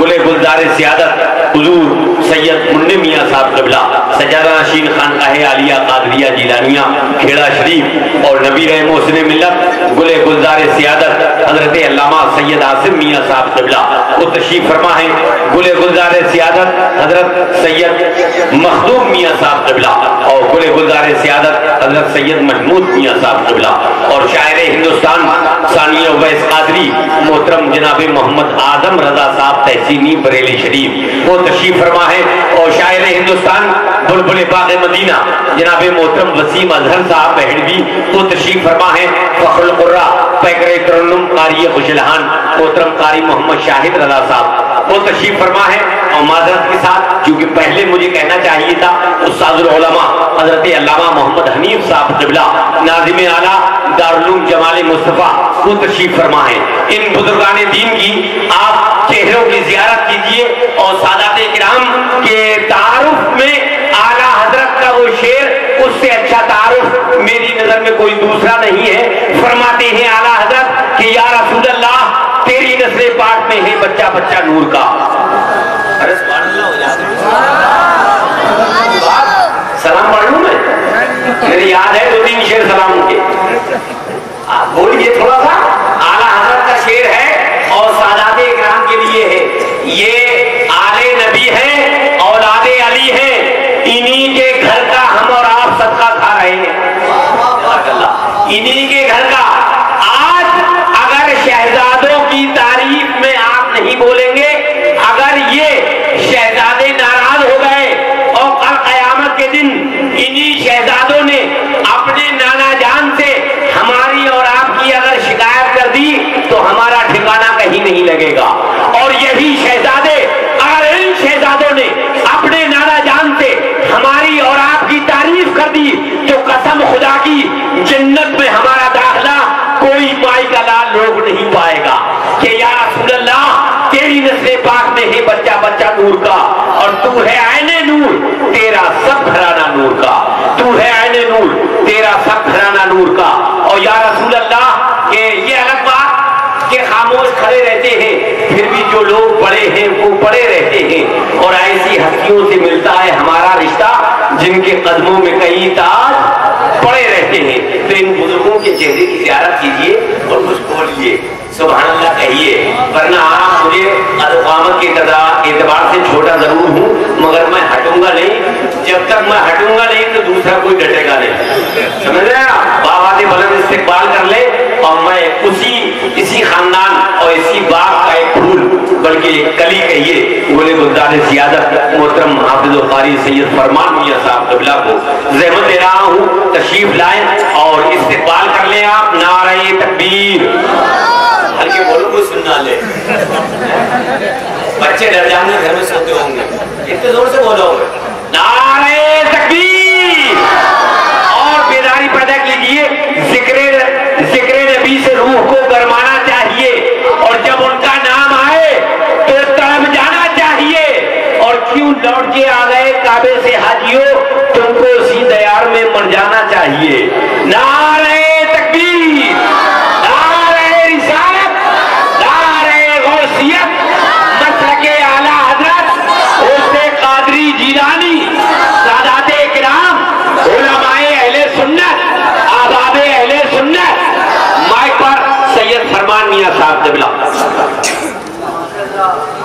گلے گلزار سیادت حضور سید منی میاں صاحب قبلہ سجادہ نشین خانقاہ عالیہ قادریہ جیلانیہ کھیڑا شریف، اور نبی محسن ملت گلے گلزار سیادت حضرت علامہ سید عاصم میاں صاحب قبلہ وہ تشریف فرما ہے، گلے گلزار سیادت حضرت سید مخدوم میاں صاحب قبلہ، اور گلے گلزار سیادت حضرت سید محمود میاں صاحب قبلہ، اور شاعر ہندوستان ثانیہ اویس قادری محترم جناب محمد اعظم رضا صاحب تحسینی بریلی شریف وہ تشریف فرما ہے، اور شاعر ہندوستان بلبل باغ مدینہ جناب محترم وسیم اظہر صاحب بہڑوی وہ تشریف فرما ہے، فخر القرہ پیکر ترنم قاری خوشلہان محترم قاری محمد شاہد رضا صاحب وہ تشریف فرما ہے، اور معذرت کے ساتھ چونکہ پہلے مجھے کہنا چاہیے تھا استاد العلماء حضرت علامہ محمد حنیف صاحب قبلہ ناظم اعلیٰ دارالعلوم جمال مصطفیٰ وہ تشریف فرما ہے۔ ان بزرگان دین کی آپ چہروں کی زیارت کیجئے، اور سادات کرام کے تعارف میں اعلیٰ حضرت کا وہ شعر، اس سے اچھا تعارف میری نظر میں کوئی دوسرا نہیں ہے۔ فرماتے ہیں اعلیٰ حضرت کہ یا رسول اللہ تیری نسل پاک میں ہے بچہ بچہ نور کا۔ سلام پڑھ لوں میں؟ میرے یاد ہے 2-3 شعر سلام کے، آپ بولیے تھوڑا سا۔ اعلیٰ حضرت کا شعر ہے اور سادات اکرام کے لیے ہے، یہ آل نبی ہے اولاد علی ہے، انہی کے گھر کا ہم اور آپ صدقہ کھا رہے ہیں، انہی کے گھر کا۔ آج اگر شہزادوں کی تعریف میں آپ نہیں بولیں گے، اگر یہ شہزادے ناراض ہو گئے اور کل قیامت کے دن انہی شہزادوں نے اپنے نانا جان سے ہماری اور آپ کی اگر شکایت کر دی تو ہمارا ٹھکانہ کہیں نہیں لگے گا، اور یہی شہزادے اگر ان شہزادوں نے اپنے نانا جان سے ہماری اور آپ کی تعریف کر دی تو قسم خدا کی جنت میں ہمارا داخلہ کوئی مائی کا لال لوگ نہیں پائے گا کہ یا رسول اللہ تیری نسل پاک میں ہے بچہ بچہ نور کا، اور تو ہے عین نور تیرا سب گھرانہ نور کا، تو ہے عین نور تیرا سب گھرانہ نور کا۔ اور یا رسول اللہ کہ یہ الگ بات کہ خاموش کھڑے رہتے ہیں، پھر بھی جو لوگ بڑے ہیں وہ بڑے رہتے ہیں، اور ایسی ہستیوں سے ملتا ہے ہمارا رشتہ جن کے قدموں میں کئی تاج پڑے رہتے ہیں۔ تو ان بزرگوں کے چہرے کی زیارت کیجئے اور کچھ بولیے، سبحان اللہ کہیے، ورنہ آپ مجھے قامت کے اعتبار سے چھوٹا ضرور ہوں مگر میں ہٹوں گا نہیں، جب تک میں ہٹوں گا نہیں تو دوسرا کوئی ڈٹے گا نہیں، سمجھ رہے ہیں؟ بابا نے بلند استقبال کر لے، اور میں اسی خاندان اور اسی باغ کا ایک پھول بلکہ ایک کلی کہیے گلے گلزار سیادت محترم حافظ القاری سید فرمان میاں صاحب قبلہ کو زحمت دے رہا ہوں، تشریف لائیں اور استقبال کر لیں آپ۔ نعرہ تکبیر، ہلکے بولو کوئی سننا لے، بچے ڈر جائیں گے گھر میں سوتے ہوں گے، اتنے زور سے بولو نعرہ تکبیر، اور بیداری پیدا کیجیے۔ ذکر نبی سے روح کو گرمانا چاہیے، اور جب ان کا نام آئے تو تڑپ جانا چاہیے، اور کیوں لوٹ کے آ گئے کعبے سے حاجیوں، تم کو اسی دیار میں مر جانا چاہیے۔ نعرہ تکبیر، نعرہ رسالت، نعرہ غوثیت، مسلک اعلیٰ حضرت غوث قادری جیلانی، سادات کرام، علماء اہل سنت، احباب اہل سنت، مائک پر سید فرمان میاں صاحب قبلہ۔